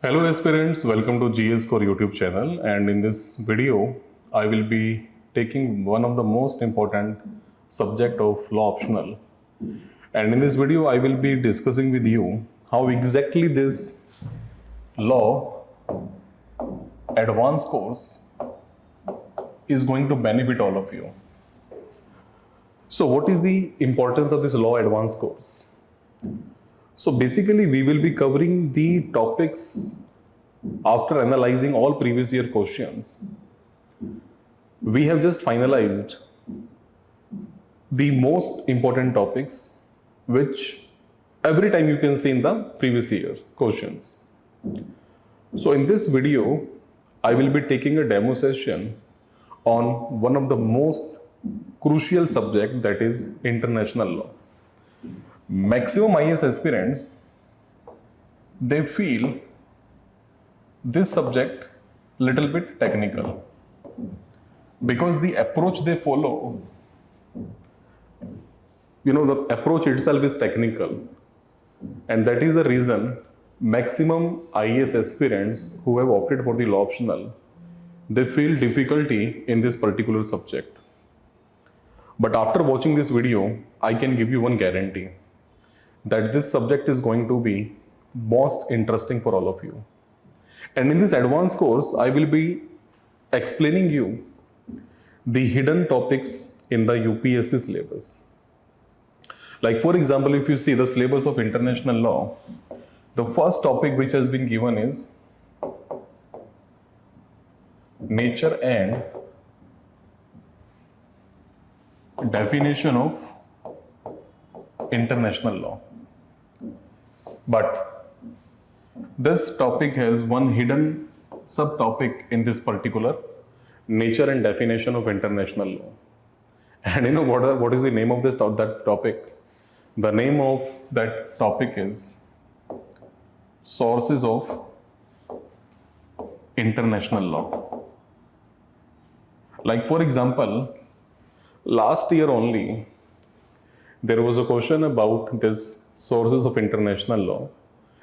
Hello aspirants, welcome to GS Core YouTube channel, and in this video I will be taking one of the most important subject of law optional, and in this video I will be discussing with you how exactly this law advanced course is going to benefit all of you. So what is the importance of this law advanced course? So basically, we will be covering the topics after analyzing all previous year questions. We have just finalized the most important topics which every time you can see in the previous year questions. So in this video, I will be taking a demo session on one of the most crucial subject, that is international law. Maximum IAS aspirants, they feel this subject little bit technical because the approach they follow, the approach itself is technical, and that is the reason maximum IAS aspirants who have opted for the law optional, they feel difficulty in this particular subject. But after watching this video, I can give you one guarantee that this subject is going to be most interesting for all of you. And in this advanced course, I will be explaining you the hidden topics in the UPSC syllabus. Like for example, if you see the syllabus of international law, the first topic which has been given is nature and definition of international law. But this topic has one hidden subtopic in this particular nature and definition of international law. And you know what is the name of that topic? The name of that topic is sources of international law. Like for example, last year only, there was a question about this sources of international law,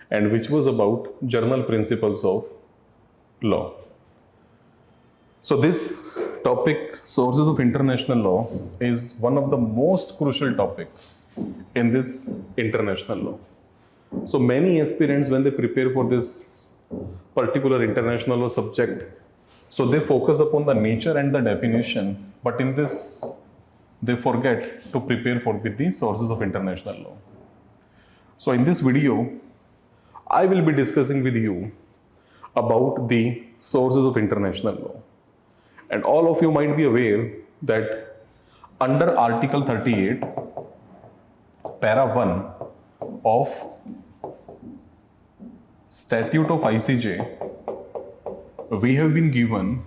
and which was about general principles of law. So this topic, sources of international law, is one of the most crucial topics in this international law. So many aspirants, when they prepare for this particular international law subject, so they focus upon the nature and the definition, but in this they forget to prepare for with the sources of international law. So in this video, I will be discussing with you about the sources of international law. And all of you might be aware that under Article 38, Para 1 of Statute of ICJ, we have been given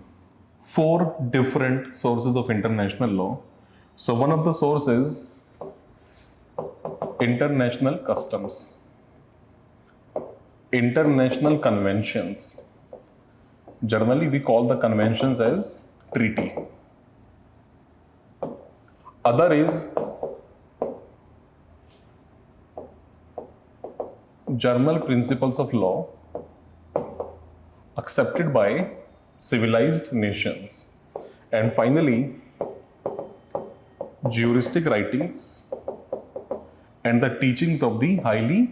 4 different sources of international law. So one of the sources, international customs, international conventions. Generally, we call the conventions as treaty. Other is general principles of law accepted by civilized nations. And finally, juristic writings and the teachings of the highly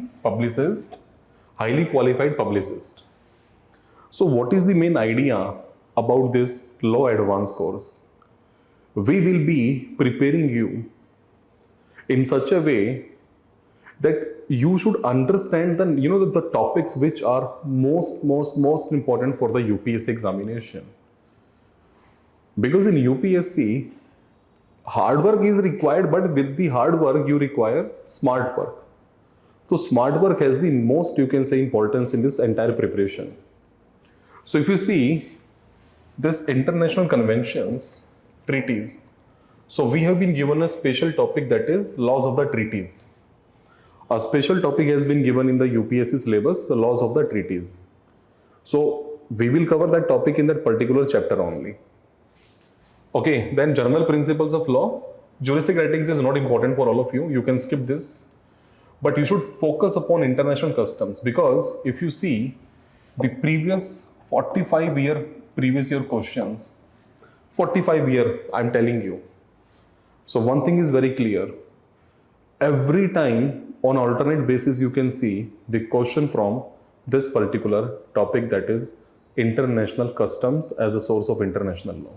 qualified publicist. So what is the main idea about this law advanced course? We will be preparing you in such a way that you should understand the topics which are most important for the UPSC examination. Because in UPSC, hard work is required, but with the hard work, you require smart work. So smart work has the most, you can say, importance in this entire preparation. So if you see this international conventions, treaties, so we have been given a special topic, that is laws of the treaties. A special topic has been given in the UPSC syllabus, the laws of the treaties. So we will cover that topic in that particular chapter only. Okay, then general principles of law. Juristic writings is not important for all of you. You can skip this. But you should focus upon international customs, because if you see, the previous 45-year previous year questions, 45-year, I'm telling you. So one thing is very clear. Every time on alternate basis, you can see the question from this particular topic, that is international customs as a source of international law.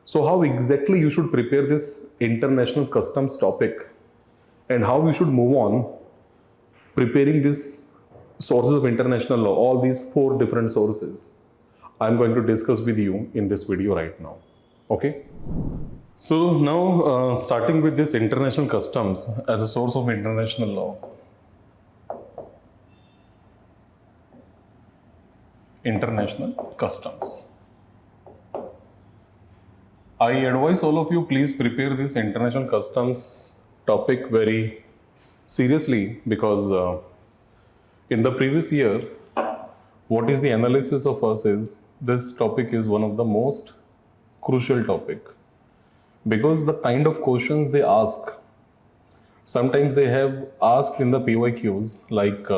So how exactly you should prepare this international customs topic and how you should move on preparing these sources of international law, all these 4 different sources, I'm going to discuss with you in this video right now. Okay. So now starting with this international customs as a source of international law. International customs. I advise all of you, please prepare this international customs topic very seriously, because in the previous year, what is the analysis of us is this topic is one of the most crucial topic, because the kind of questions they ask, sometimes they have asked in the PYQs like,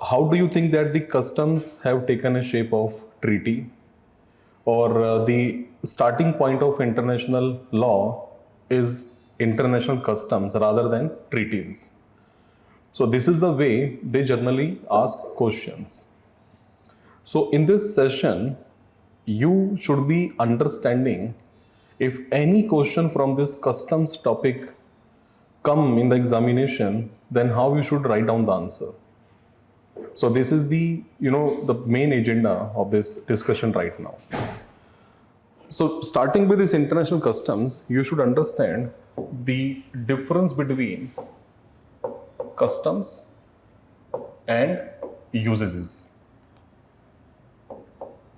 how do you think that the customs have taken a shape of treaty, or the starting point of international law is international customs rather than treaties. So this is the way they generally ask questions. So in this session, you should be understanding if any question from this customs topic come in the examination, then how you should write down the answer. So this is the main agenda of this discussion right now. So starting with this international customs, you should understand the difference between customs and usages.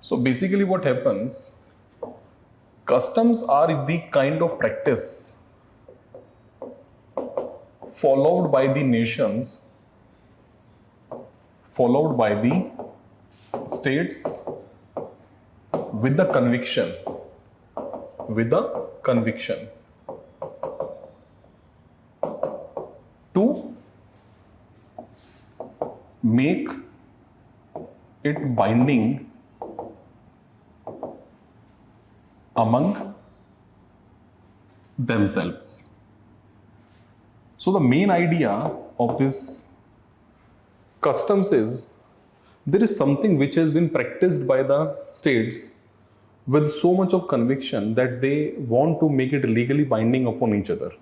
So basically what happens, customs are the kind of practice followed by the nations, followed by the states with the conviction to make it binding among themselves. So the main idea of this customs is there is something which has been practiced by the states with so much of conviction that they want to make it legally binding upon each other.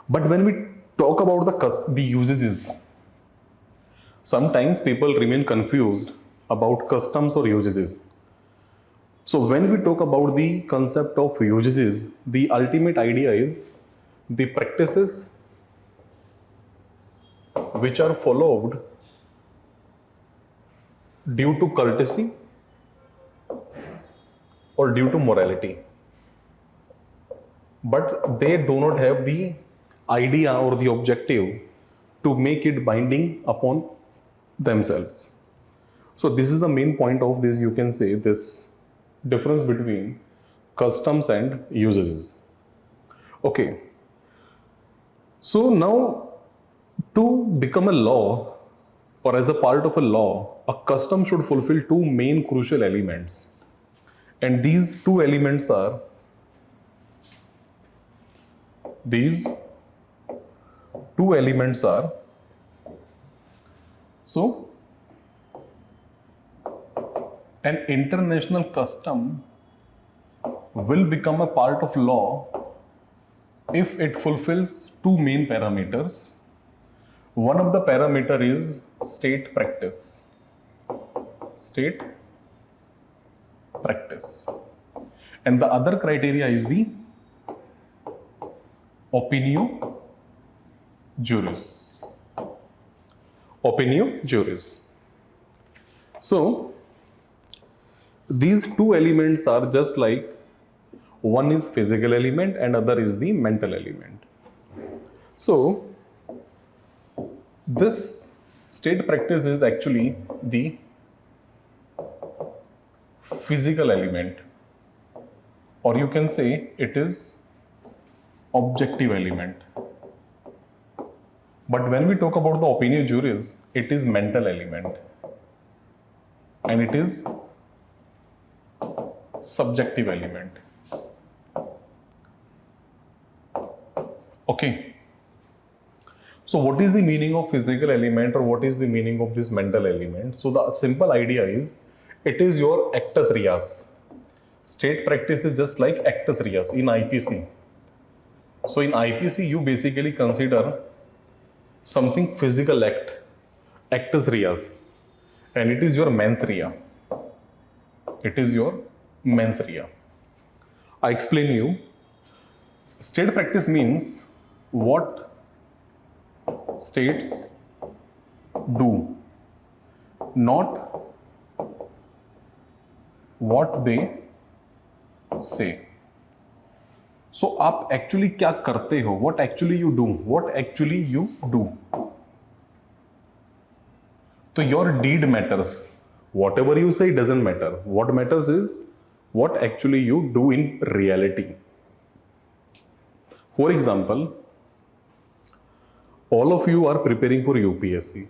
But when we talk about the usages, sometimes people remain confused about customs or usages. So when we talk about the concept of usages, the ultimate idea is the practices which are followed due to courtesy or due to morality, but they do not have the idea or the objective to make it binding upon themselves. So this is the main point of this, you can say, this difference between customs and usages. Okay. So now, to become a law or as a part of a law, a custom should fulfill 2 main crucial elements. And these 2 elements are so an international custom will become a part of law if it fulfills 2 main parameters. One of the parameter is state practice. And the other criteria is the opinio juris. So these 2 elements are just like, one is physical element and other is the mental element. So this state practice is actually the physical element, or you can say it is objective element. But when we talk about the opinio juris, it is mental element and it is subjective element. Okay. So what is the meaning of physical element or what is the meaning of this mental element? So the simple idea is, it is your actus reus. State practice is just like actus reus in IPC. So in IPC, you basically consider something physical act, actus reus, and it is your mens rea. It is your mens rea. I explain you. State practice means what states do, not what they say. So आप actually क्या करते हो? What actually you do? What actually you do? So your deed matters. Whatever you say doesn't matter. What matters is what actually you do in reality. For example, all of you are preparing for UPSC.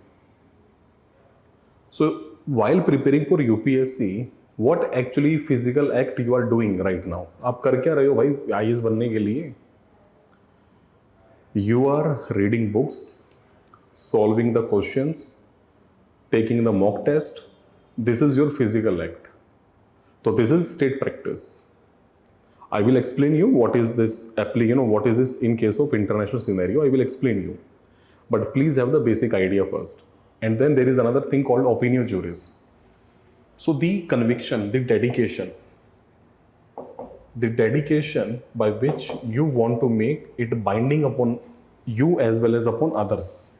So while preparing for UPSC, what actually physical act you are doing right now? आप कर क्या रहे हो भाई IAS बनने के लिए? You are reading books, solving the questions, taking the mock test. This is your physical act. So this is state practice. I will explain you what is this what is this in case of international scenario. I will explain you. But please have the basic idea first. And then there is another thing called opinio juris. So the conviction, the dedication by which you want to make it binding upon you as well as upon others.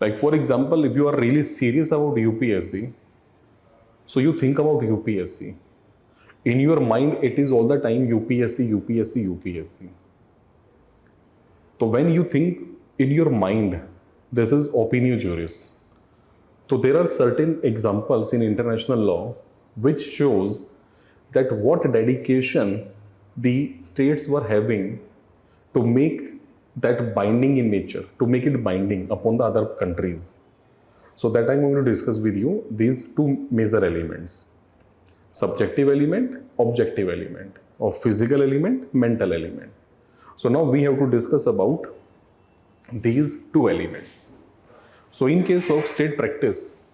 Like for example, if you are really serious about UPSC, so you think about UPSC. In your mind, it is all the time UPSC, UPSC, UPSC. So when you think in your mind, this is opinio juris. So there are certain examples in international law which shows that what dedication the states were having to make that binding in nature, to make it binding upon the other countries. So that I'm going to discuss with you these two major elements: subjective element, objective element, or physical element, mental element. So now we have to discuss about these two elements. So in case of state practice,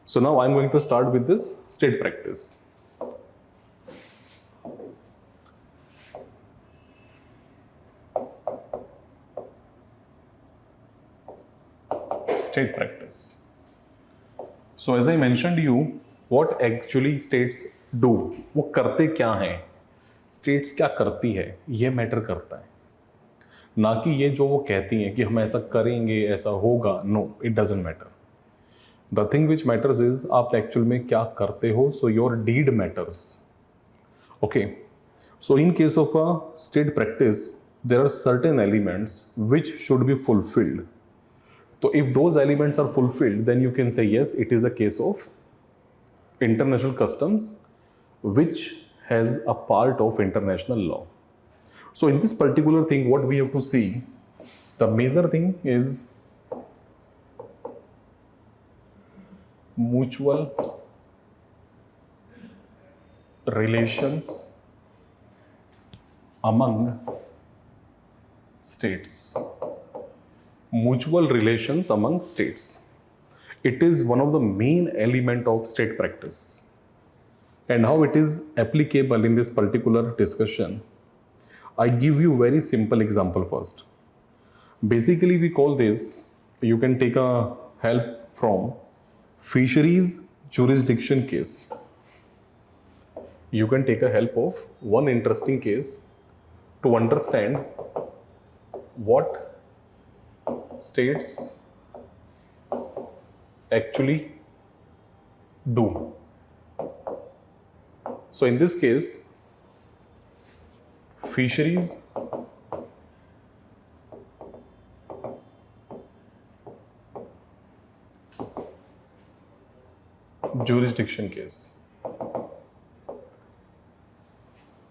so now I'm going to start with this state practice. State practice. So as I mentioned you, what actually states do, वो करते क्या हैं, states क्या करती है, ये matter करता है, ना कि ये जो वो कहती हैं कि हम ऐसा करेंगे, ऐसा होगा. No, it doesn't matter. The thing which matters is आप एक्चुअल में क्या करते हो. So your deed matters. Okay, so in case of a state practice there are certain elements which should be fulfilled. तो if those elements are fulfilled, then you can say yes, it is a case of international customs which has a part of international law. So in this particular thing, what we have to see, the major thing is mutual relations among states. Mutual relations among states. It is one of the main element of state practice. And how it is applicable in this particular discussion, I give you very simple example first. Basically, we call this, you can take a help from fisheries jurisdiction case. You can take a help of one interesting case to understand what states actually do. So in this case, fisheries jurisdiction case.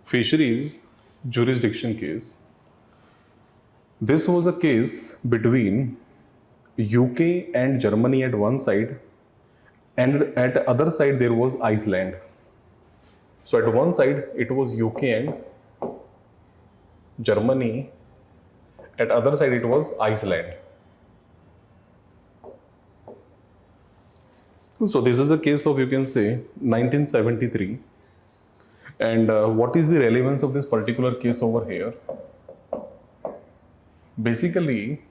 Fisheries jurisdiction case. This was a case between UK and Germany at one side, and at the other side there was Iceland. So at one side it was UK and Germany, at other side it was Iceland. So this is a case of, you can say, 1973. And what is the relevance of this particular case over here? Basically,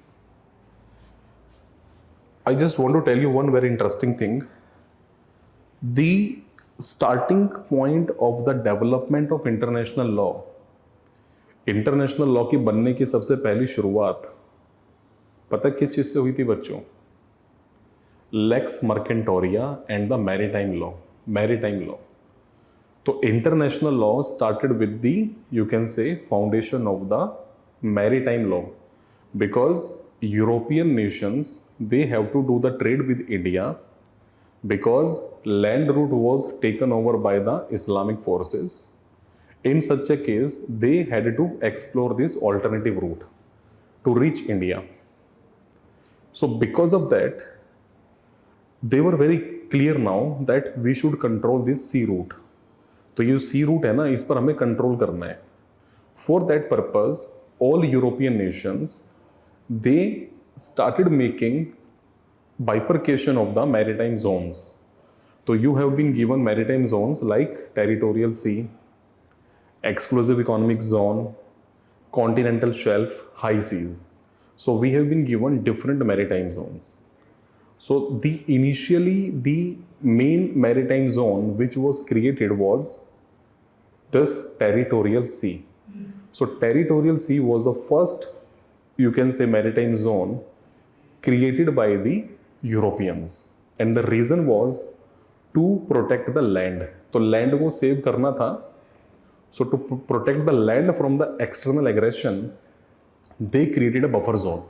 I just want to tell you one very interesting thing. The starting point of the development of international law की बनने की सबसे पहली शुरुआत पता किस चीज से हुई थी बच्चों? Lex mercatoria and the maritime law. तो international law started with the, you can say, foundation of the maritime law, because European nations they have to do the trade with India because land route was taken over by the Islamic forces. In such a case, they had to explore this alternative route to reach India. So because of that, they were very clear now that we should control this sea route. तो ये sea route है ना, इस पर हमें control करना है. For that purpose, all European nations, they started making bifurcation of the maritime zones. So you have been given maritime zones like territorial sea, exclusive economic zone, continental shelf, high seas. So we have been given different maritime zones. So initially the main maritime zone which was created was this territorial sea. So territorial sea was the first, you can say, maritime zone created by the Europeans, and the reason was to protect the land. तो land को save करना था. So to protect the land from the external aggression, they created a buffer zone.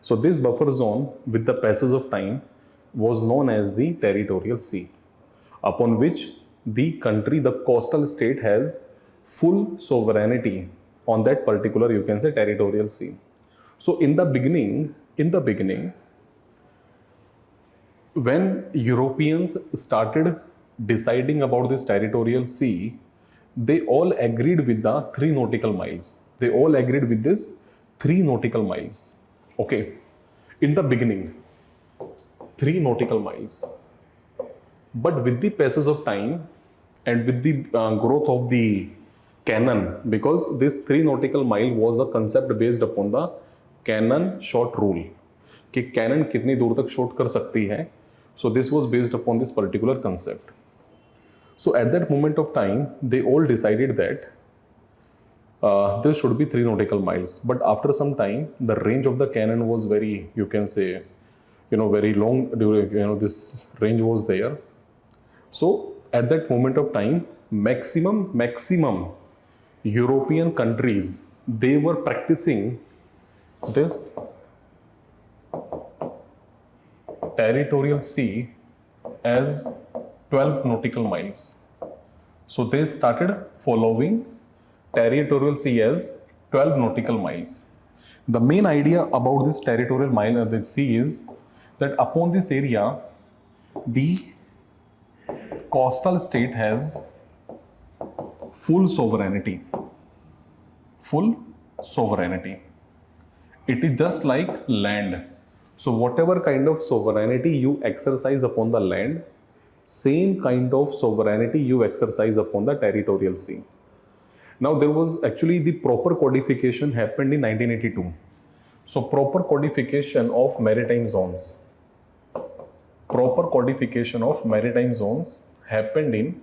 So this buffer zone, with the passage of time, was known as the territorial sea, upon which the country, the coastal state, has full sovereignty on that particular, you can say, territorial sea. So in the beginning, when Europeans started deciding about this territorial sea, they all agreed with the 3 nautical miles. They all agreed with this 3 nautical miles. Okay, in the beginning, 3 nautical miles. But with the passage of time and with the growth of the canon, because this 3 nautical mile was a concept based upon the cannon shot rule, कि cannon कितनी दूर तक shot कर सकती है. So this was based upon this particular concept. So at that moment of time they all decided that this should be 3 nautical miles. But after some time, the range of the cannon was very, you can say, very long. This range was there. So at that moment of time, maximum European countries, they were practicing this territorial sea as 12 nautical miles. So they started following territorial sea as 12 nautical miles. The main idea about this territorial mile of the sea is that upon this area, the coastal state has full sovereignty. It is just like land. So whatever kind of sovereignty you exercise upon the land, same kind of sovereignty you exercise upon the territorial sea. Now there was actually the proper codification happened in 1982. So proper codification of maritime zones happened in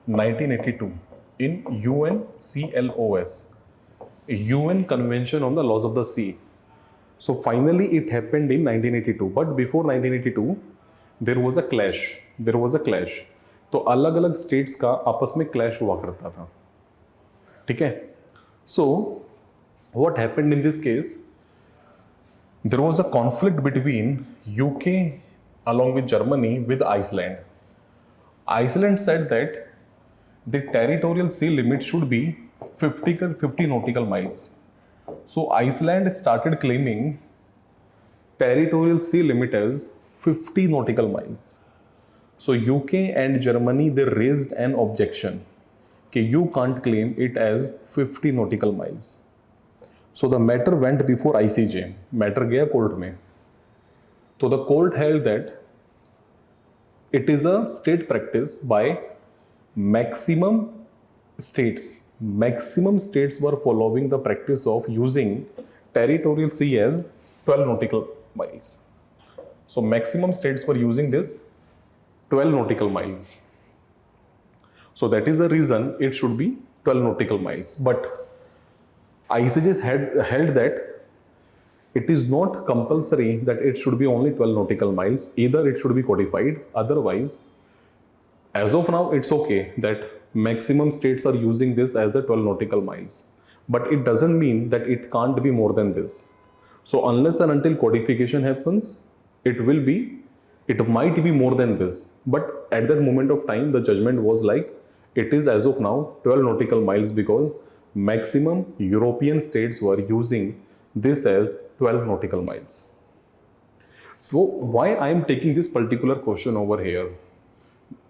1982 in UNCLOS, UN Convention on the Laws of the Sea. So finally it happened in 1982. But before 1982 there was a clash. तो अलग अलग states का आपस में clash हुआ करता था. ठीक है. So what happened in this case? There was a conflict between UK along with Germany with Iceland. Iceland said that the territorial sea limit should be 50 nautical miles. So Iceland started claiming territorial sea limit as 50 nautical miles. So UK and Germany, they raised an objection that you can't claim it as 50 nautical miles. So the matter went before ICJ. Matter gaya court mein. So the court held that it is a state practice by maximum states. Maximum states were following the practice of using territorial sea as 12 nautical miles. So maximum states were using this 12 nautical miles. So that is the reason it should be 12 nautical miles. But ICJ had held that it is not compulsory that it should be only 12 nautical miles. Either it should be codified, otherwise, as of now, it's okay that maximum states are using this as a 12 nautical miles. But it doesn't mean that it can't be more than this. So unless and until codification happens, it might be more than this. But at that moment of time, the judgment was like, it is as of now 12 nautical miles because maximum European states were using this as 12 nautical miles. So why I am taking this particular question over here?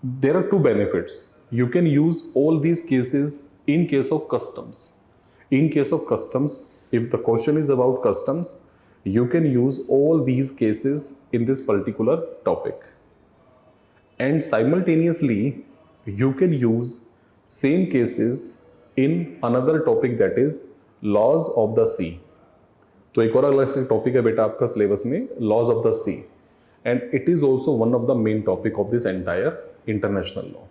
There are two benefits. You can use all these cases in case of customs. In case of customs, if the question is about customs, you can use all these cases in this particular topic. And simultaneously, you can use same cases in another topic, that is laws of the sea. तो एक और अलग से topic है बेटा आपका syllabus में, laws of the sea, and it is also one of the main topic of this entire international law.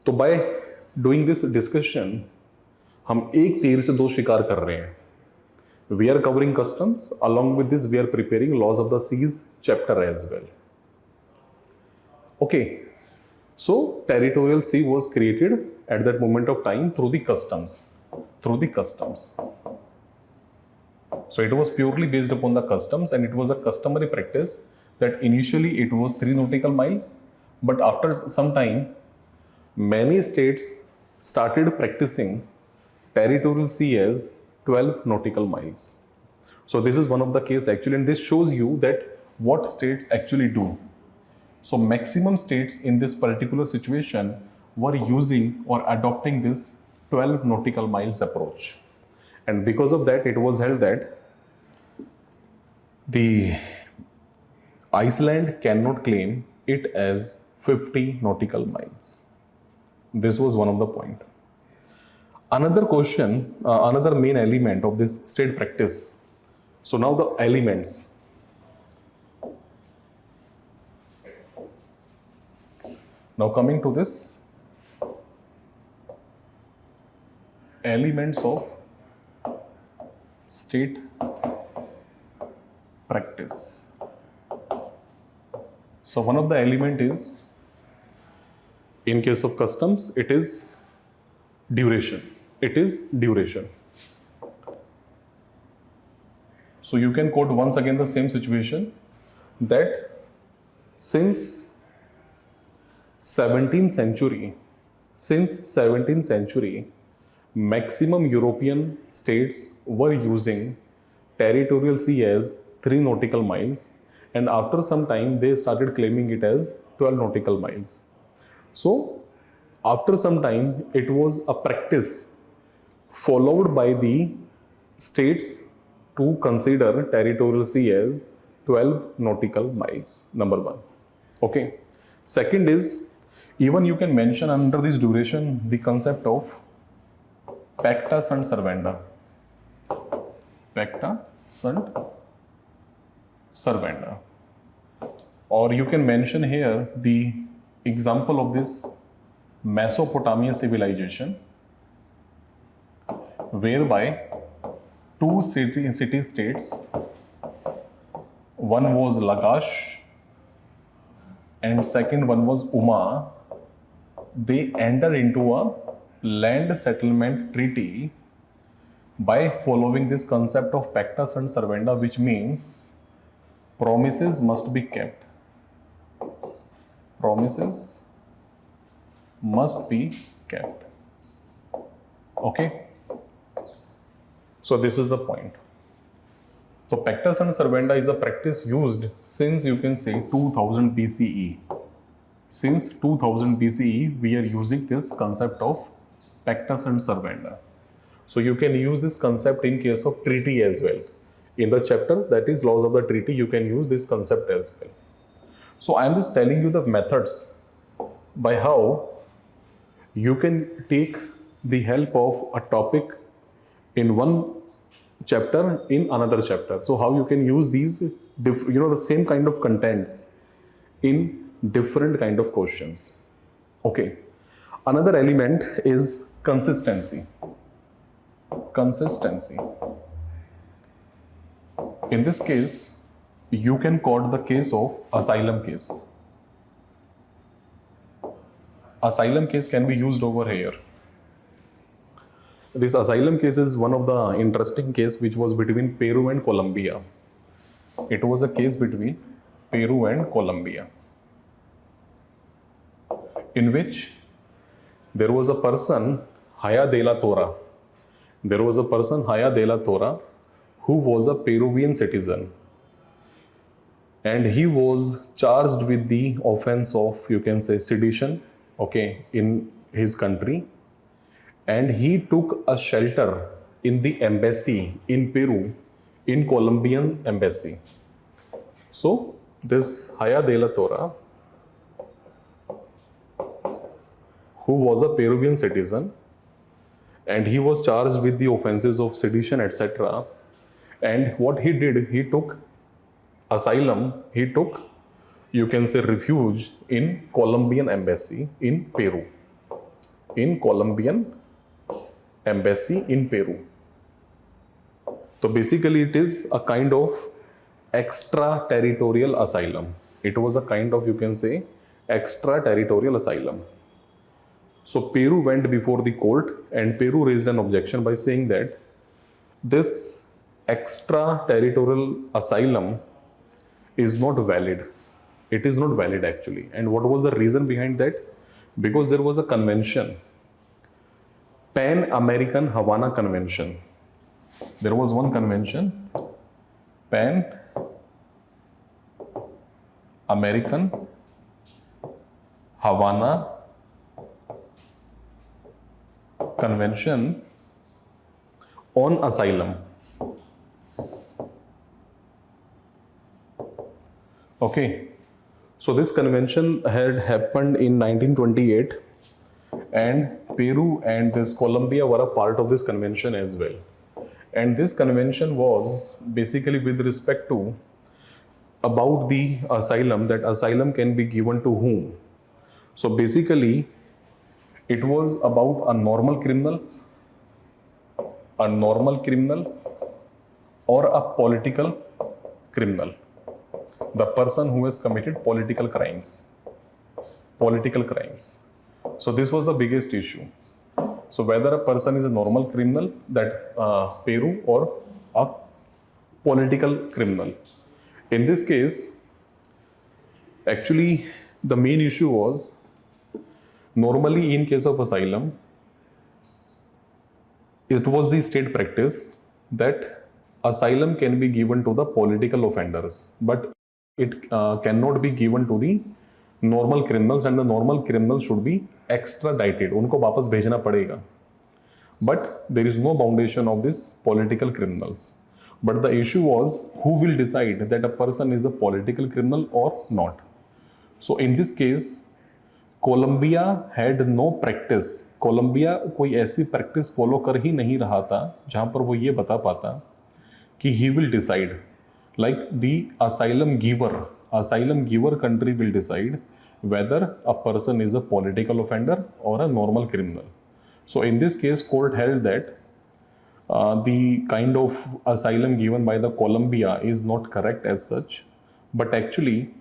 तो बाय डूइंग दिस डिस्कशन हम एक तीर से दो शिकार कर रहे हैं. We are covering customs, along with this we are preparing laws of the seas chapter as well. Okay, so territorial sea was created at that moment of time through the customs. So it was purely based upon the customs, and it was a customary practice that initially it was 3 nautical miles, but after some time many states started practicing territorial sea as 12 nautical miles. So this is one of the case actually, and this shows you that what states actually do. So maximum states in this particular situation were using or adopting this 12 nautical miles approach. And because of that, it was held that the Iceland cannot claim it as 50 nautical miles. This was one of the point. Another question, another main element of this state practice. So now the elements. Now coming to this, elements of state practice. So one of the element is, in case of customs, it is duration. So you can quote once again the same situation, that since 17th century, maximum European states were using territorial sea as 3 nautical miles, and after some time they started claiming it as 12 nautical miles. So after some time it was a practice followed by the states to consider territorial sea as 12 nautical miles. Number one. Okay. Second is, even you can mention under this duration the concept of pacta sunt servanda. Pacta sunt servanda. Or you can mention here the example of this Mesopotamia civilization, whereby two city-states, one was Lagash and second one was Umma, they enter into a land settlement treaty by following this concept of pacta sunt servanda, which means promises must be kept. Promises must be kept. Okay. So this is the point. So pacta sunt servanda is a practice used since you can say 2000 BCE. Since 2000 BCE, we are using this concept of pacta sunt servanda. So you can use this concept in case of treaty as well. In the chapter that is laws of the treaty, you can use this concept as well. So I am just telling you the methods by how you can take the help of a topic in one chapter in another chapter. So how you can use these, the same kind of contents in different kind of questions. Okay. Another element is consistency. Consistency. In this case, you can quote the case of asylum case. Asylum case can be used over here. This asylum case is one of the interesting case which was between Peru and Colombia. It was a case between Peru and Colombia, in which there was a person, Haya de la Torre. There was a person, Haya de la Torre, who was a Peruvian citizen. And he was charged with the offense of, you can say, sedition, okay, in his country. And he took a shelter in the embassy in Peru, in Colombian embassy. So this Haya de la Torre, who was a Peruvian citizen, and he was charged with the offenses of sedition, etc. And what he did, he took asylum, he took, you can say, refuge in Colombian embassy in Peru. In Colombian embassy in Peru. So basically it is a kind of extraterritorial asylum. It was a kind of, you can say, extraterritorial asylum. So Peru went before the court and Peru raised an objection by saying that this extraterritorial asylum is not valid. It is not valid actually. And what was the reason behind that? Because there was a convention, Pan-American Havana Convention. There was one convention, Pan-American Havana Convention on asylum. Okay, so this convention had happened in 1928, and Peru and this Colombia were a part of this convention as well. And this convention was basically with respect to about the asylum, that asylum can be given to whom. So basically it was about a normal criminal or a political criminal, the person who has committed political crimes. So this was the biggest issue. So whether a person is a normal criminal, that Peru, or a political criminal. In this case, actually the main issue was, normally in case of asylum, it was the state practice that asylum can be given to the political offenders, but it cannot be given to the normal criminals, and the normal criminals should be extradited. उनको वापस भेजना पड़ेगा. But there is no foundation of this political criminals. But the issue was, who will decide that a person is a political criminal or not? So in this case, Colombia had no practice. Colombia कोई ऐसी practice follow कर ही नहीं रहा था जहाँ पर वो ये बता पाता कि he will decide, like the asylum giver country will decide whether a person is a political offender or a normal criminal. So in this case, court held that the kind of asylum given by the Colombia is not correct as such, but actually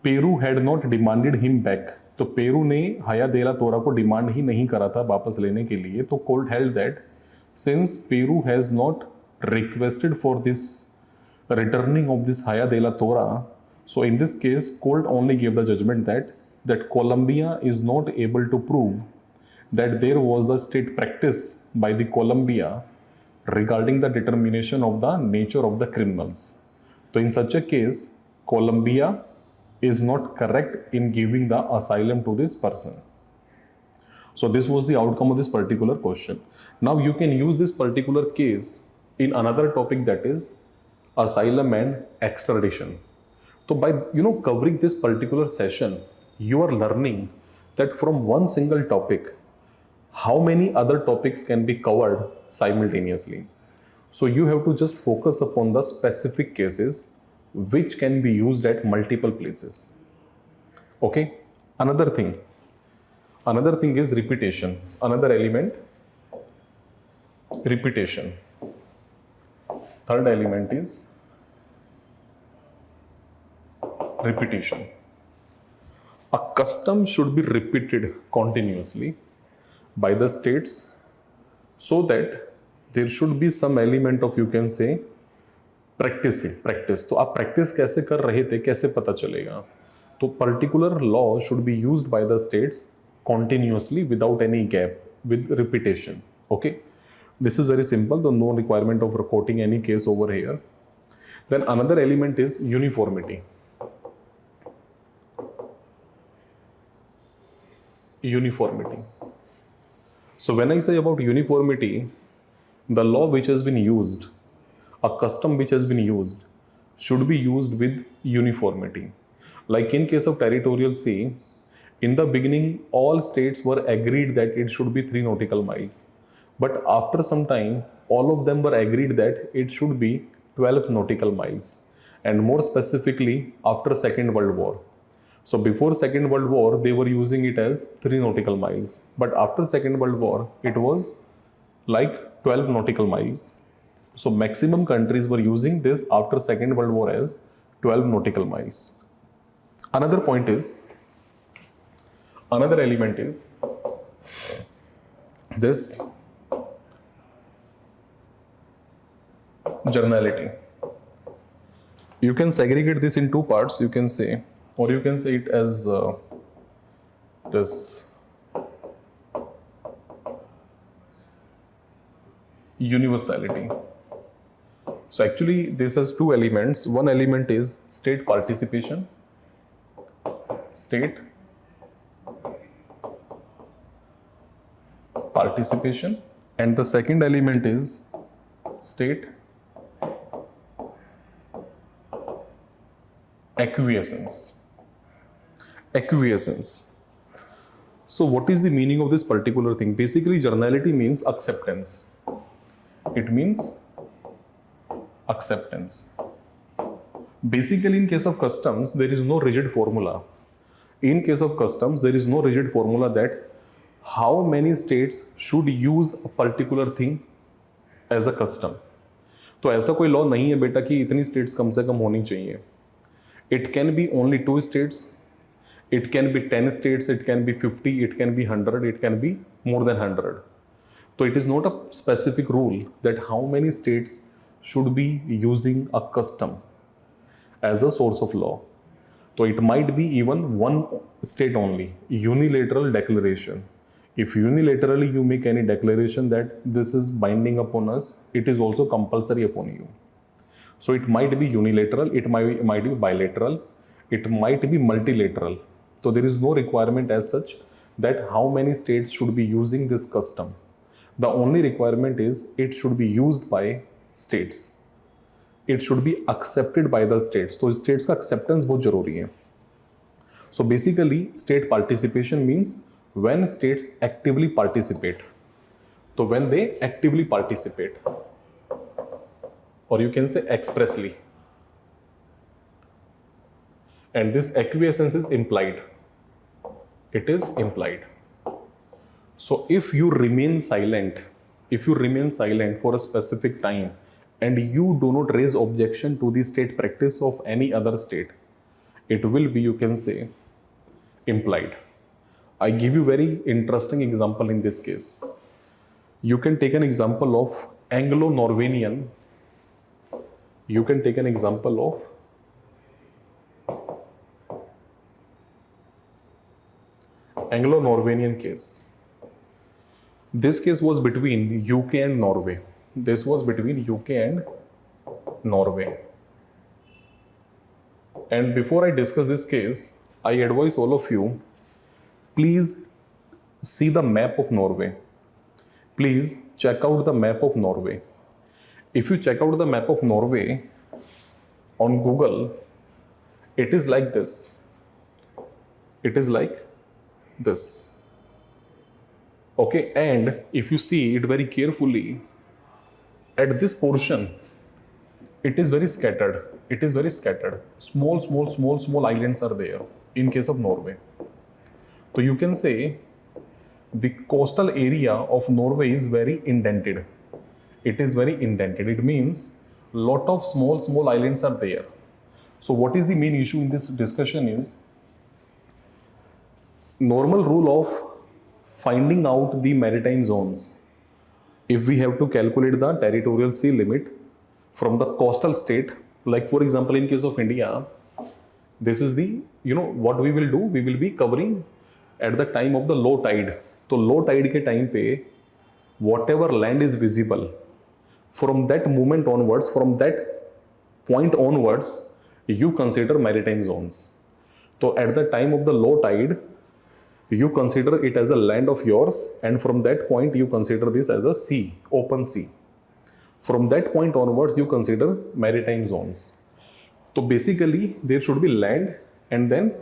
Peru had not demanded him back. तो Peru ने हाया दे ला तोरा को demand ही नहीं करा था वापस लेने के लिए. तो court held that since Peru has not requested for this returning of this हाया दे ला तोरा, so in this case court only gave the judgment that Colombia is not able to prove that there was the state practice by the Colombia regarding the determination of the nature of the criminals. So in such a case, Colombia is not correct in giving the asylum to this person. So this was the outcome of this particular question. Now you can use this particular case in another topic, that is asylum and extradition. So by covering this particular session, you are learning that from one single topic, how many other topics can be covered simultaneously. So you have to just focus upon the specific cases which can be used at multiple places. Okay. Another thing is repetition. Another element, repetition. Third element is repetition. A custom should be repeated continuously by the states so that there should be some element of, you can say, practice. तो आप practice कैसे कर रहे थे, कैसे पता चलेगा? तो particular law should be used by the states continuously without any gap, with repetition. Okay, this is very simple, so no requirement of quoting any case over here. Then another element is uniformity. Uniformity. So when I say about uniformity, the law which has been used, a custom which has been used, should be used with uniformity. Like in case of territorial sea, in the beginning, all states were agreed that it should be 3 nautical miles. But after some time, all of them were agreed that it should be 12 nautical miles. And more specifically, after Second World War. So before Second World War, they were using it as 3 nautical miles. But after Second World War, it was like 12 nautical miles. So maximum countries were using this after Second World War as 12 nautical miles. Another element is this journality. You can segregate this in 2 parts, you can say, or you can say it as this universality. So actually this has 2 elements. One element is state participation. State participation. And the second element is state acquiescence. Acquiescence. So what is the meaning of this particular thing? Basically, journality means acceptance. It means acceptance. Basically, in case of customs, there is no rigid formula. In case of customs, there is no rigid formula that how many states should use a particular thing as a custom. तो ऐसा कोई law नहीं है बेटा कि इतनी states कम से कम होनी चाहिए. It can be only 2 states, it can be 10 states, it can be 50, it can be 100, it can be more than 100. So it is not a specific rule that how many states should be using a custom as a source of law. So it might be even one state only, unilateral declaration. If unilaterally you make any declaration that this is binding upon us, it is also compulsory upon you. So it might be unilateral, it might be bilateral, it might be multilateral. So there is no requirement as such that how many states should be using this custom. The only requirement is it should be used by states. It should be accepted by the states. So states का acceptance बहुत जरूरी है. So basically state participation means when states actively participate. So when they actively participate, or you can say expressly. And this acquiescence is implied. It is implied. So if you remain silent for a specific time and you do not raise objection to the state practice of any other state, it will be, you can say, implied. I give you very interesting example in this case. You can take an example of Anglo-Norwegian. You can take an example of Anglo-Norwegian case. This case was between UK and Norway. this was between UK and Norway. And before I discuss this case, I advise all of you, please see the map of Norway. Please check out the map of Norway. If you check out the map of Norway on Google, it is like this. It is like this. Okay, and if you see it very carefully, at this portion, it is very scattered. It is very scattered. Small islands are there in case of Norway. So you can say the coastal area of Norway is very indented. It is very indented. It means lot of small islands are there. So what is the main issue in this discussion is normal rule of finding out the maritime zones. If we have to calculate the territorial sea limit from the coastal state, like for example in case of India, this is the, what we will do, we will be covering at the time of the low tide. So low tide ke time pe whatever land is visible, from that moment onwards, from that point onwards, you consider maritime zones. So at the time of the low tide, you consider it as a land of yours, and from that point you consider this as a sea, open sea. From that point onwards, you consider maritime zones. So basically, there should be land, and then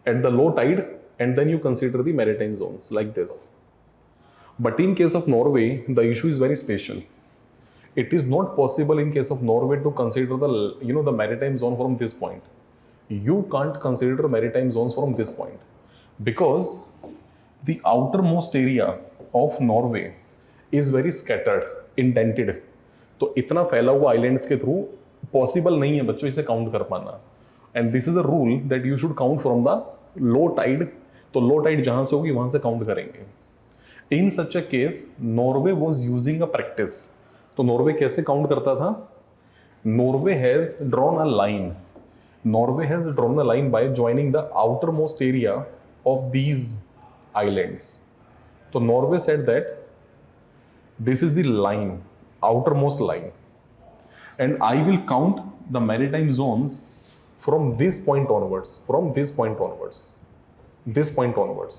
at the low tide, and then you consider the maritime zones like this. But in case of Norway, the issue is very special. It is not possible in case of Norway to consider the maritime zone from this point. You can't consider maritime zones from this point because the outermost area of Norway is very scattered, indented. तो इतना फैला हुआ islands के through possible नहीं है बच्चों इसे count कर पाना. And this is a rule that you should count from the low tide. तो लो टाइड जहां से होगी वहां से काउंट करेंगे. In such a case Norway was using a practice. तो नॉर्वे कैसे काउंट करता था? Norway has drawn a line. Norway has drawn a line by joining the outermost area of these islands. तो Norway said that this is the line, outermost line, and I will count the maritime zones from this point onwards, this point onwards.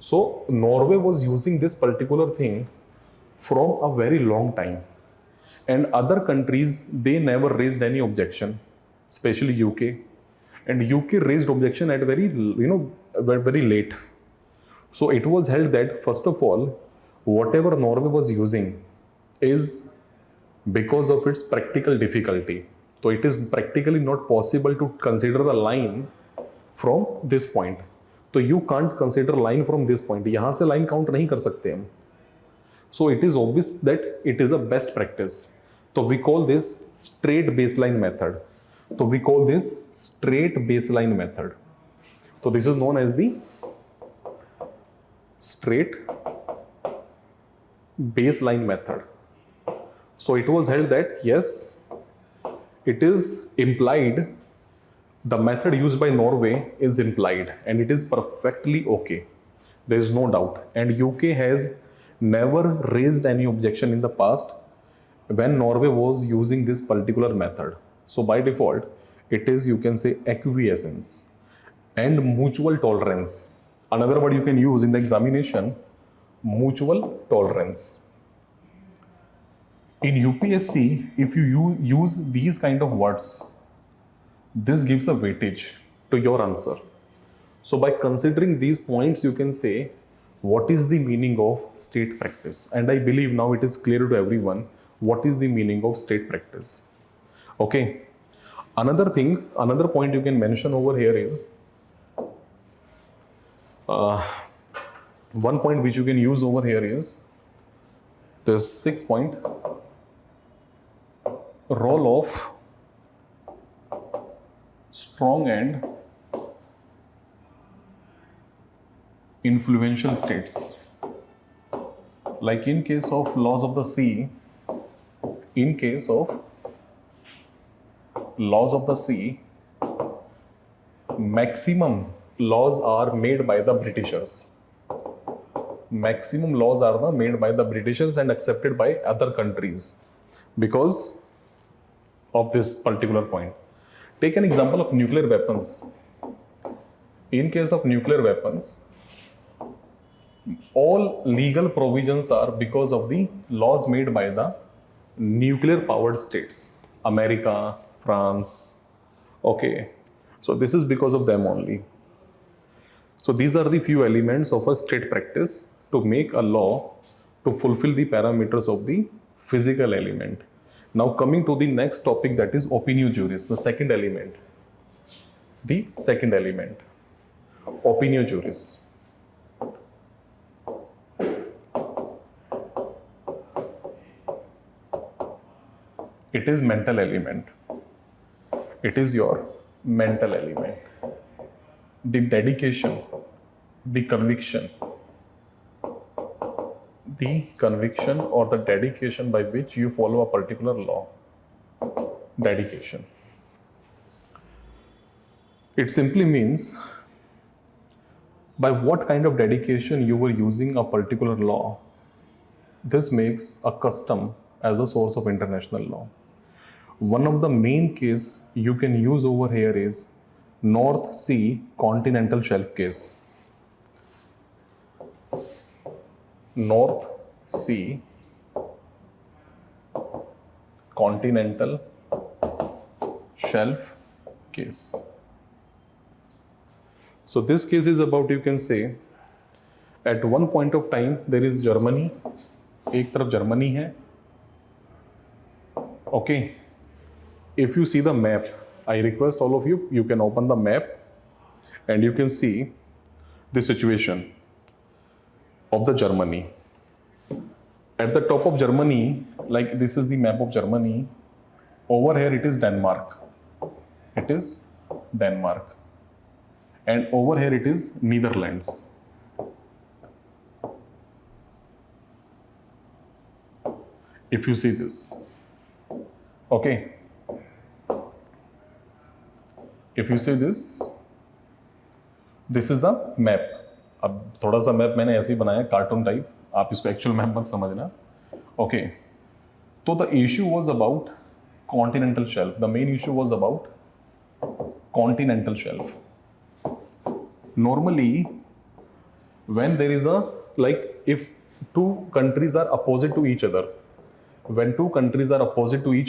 So Norway was using this particular thing from a very long time, and other countries, they never raised any objection, especially UK, and UK raised objection at very late. So it was held that first of all, whatever Norway was using is because of its practical difficulty. So it is practically not possible to consider the line from this point. So you can't consider line from this point. यहाँ से line count नहीं कर सकते हम. So it is obvious that it is a best practice. So we call this straight baseline method. So we call this straight baseline method. So this is known as the straight baseline method. So it was held that yes, it is implied, the method used by Norway is implied and it is perfectly okay. There is no doubt. And UK has never raised any objection in the past when Norway was using this particular method. So by default, it is, you can say, acquiescence and mutual tolerance. Another word you can use in the examination, mutual tolerance. In UPSC, if you use these kind of words, this gives a weightage to your answer. So by considering these points, you can say what is the meaning of state practice. And I believe now it is clear to everyone what is the meaning of state practice. Okay. Another thing, another point you can mention over here is one point which you can use over here is this 6th point. Role of strong and influential states. Like in case of laws of the sea, maximum laws are made by the Britishers. maximum laws are the made by the Britishers and accepted by other countries because of this particular point. Take an example of nuclear weapons. In case of nuclear weapons, all legal provisions are because of the laws made by the nuclear powered states, America, France. Okay, so this is because of them only. So these are the few elements of a state practice to make a law to fulfill the parameters of the physical element. Now coming to the next topic, that is opinio juris, the second element. The second element, opinio juris. It is mental element. It is your mental element. The dedication, the conviction or the dedication by which you follow a particular law. Dedication. It simply means by what kind of dedication you were using a particular law. This makes a custom as a source of international law. One of the main case you can use over here is North Sea continental shelf case. North Sea continental shelf case. So this case is about, you can say, at one point of time there is Germany. एक तरफ Germany है. Okay. If you see the map, I request all of you, you can open the map and you can see the situation of the Germany. At the top of Germany, like this is the map of Germany. Over here it is Denmark. It is Denmark. And over here it is Netherlands. If you see this. Okay. If you see this is the map. अब थोड़ा सा map मैंने ऐसे ही बनाया cartoon type, आप इसको actual map मत समझना. ओके, तो the issue was about continental shelf. The main issue was about continental shelf. Normally, when there is a, like if two countries are opposite to each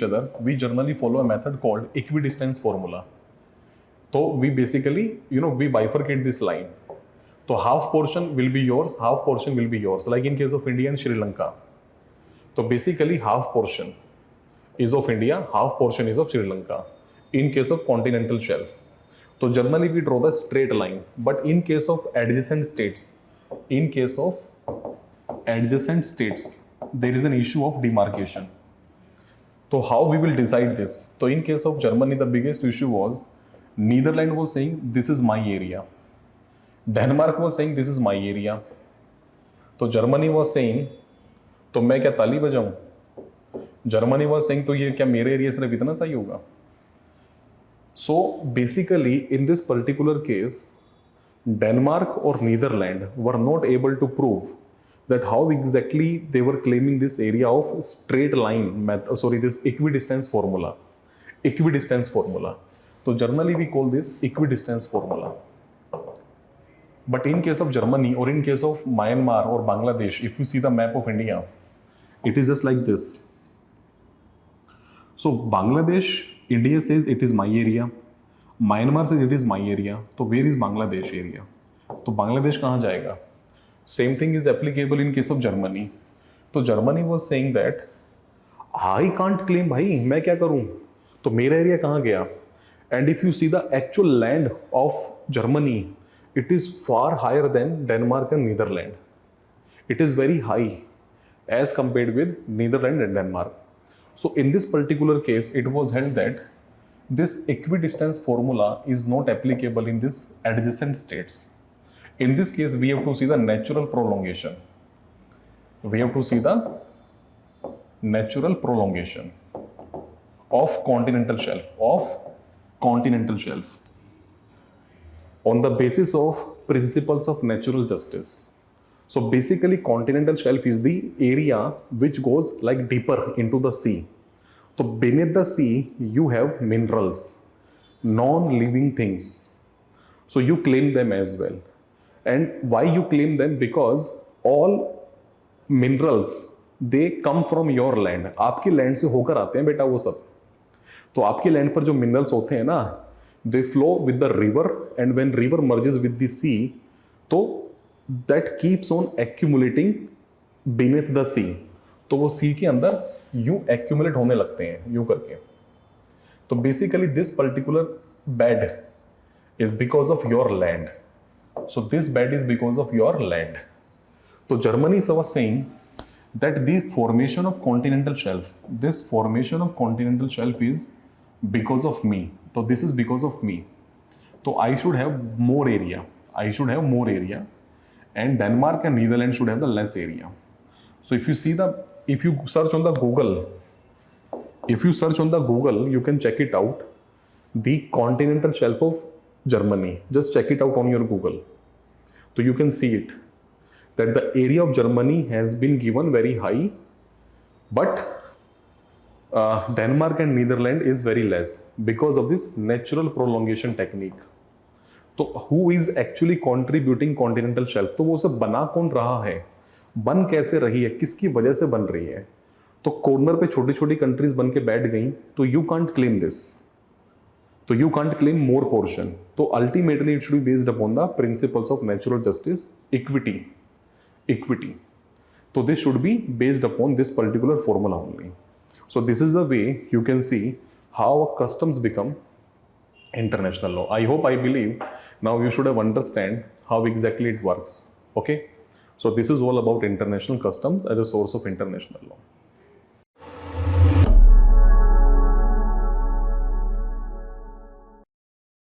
other, we generally follow a method called equidistance formula. So we basically, we bifurcate this line. So half portion will be yours, half portion will be yours. Like in case of India and Sri Lanka. So basically half portion is of India, half portion is of Sri Lanka. In case of continental shelf. So generally we draw the straight line. But in case of adjacent states, there is an issue of demarcation. So how we will decide this? So in case of Germany, the biggest issue was Netherlands was saying this is my area. Denmark was saying this is my area. So Germany was saying, तो मैं क्या ताली बजाऊं? Germany was saying, तो ये क्या मेरे area सिर्फ इतना सही होगा? So basically in this particular case, Denmark or Netherlands were not able to prove that how exactly they were claiming this area of straight line method, this equidistance formula. So generally we call this equidistance formula. But in case of Germany or in case of Myanmar or Bangladesh, if you see the map of India, it is just like this. So Bangladesh, India says it is my area. Myanmar says it is my area. So where is Bangladesh area? तो Bangladesh कहाँ जाएगा? Same thing is applicable in case of Germany. तो Germany was saying that I can't claim भाई, मैं क्या करूँ? तो मेरा एरिया कहाँ गया? And if you see the actual land of Germany, it is far higher than Denmark and Netherlands. It is very high as compared with Netherlands and Denmark. So in this particular case, it was held that this equidistance formula is not applicable in this adjacent states. In this case, we have to see the natural prolongation. Of continental shelf. On the basis of principles of natural justice. So basically continental shelf is the area which goes like deeper into the sea. So beneath the sea you have minerals, non-living things. So you claim them as well. And why you claim them? Because all minerals they come from your land. आपकी land से होकर आते हैं बेटा वो सब. तो आपकी लैंड पर जो मिनरल्स होते हैं ना, they flow with the river, and when river merges with the sea, तो that keeps on accumulating beneath the sea. तो वो सी के अंदर यूं एक्यूमुलेट होने लगते हैं यूं करके. तो basically this particular bed is because of your land. So this bed is because of your land. तो Germany was saying that the formation of continental shelf, this formation of continental shelf is because of me. So this is because of me. So I should have more area. I should have more area, and Denmark and Netherlands should have the less area. So if you search on the Google, you can check it out. The continental shelf of Germany. Just check it out on your Google. So you can see it, that the area of Germany has been given very high, but Denmark and Netherlands is very less because of this natural prolongation technique. तो who is actually contributing continental shelf? तो वो उसे बना कौन रहा है, बन कैसे रही है, किसकी वजह से बन रही है? तो कॉर्नर पे छोटी छोटी कंट्रीज बन के बैठ गई, तो यू कांट क्लेम दिस, तो you can't claim more portion. तो ultimately it should be based upon the principles of natural justice, equity. So this should be based upon this particular formula only. So this is the way you can see how customs become international law. I believe now you should have understand how exactly it works. Okay, so this is all about international customs as a source of international law.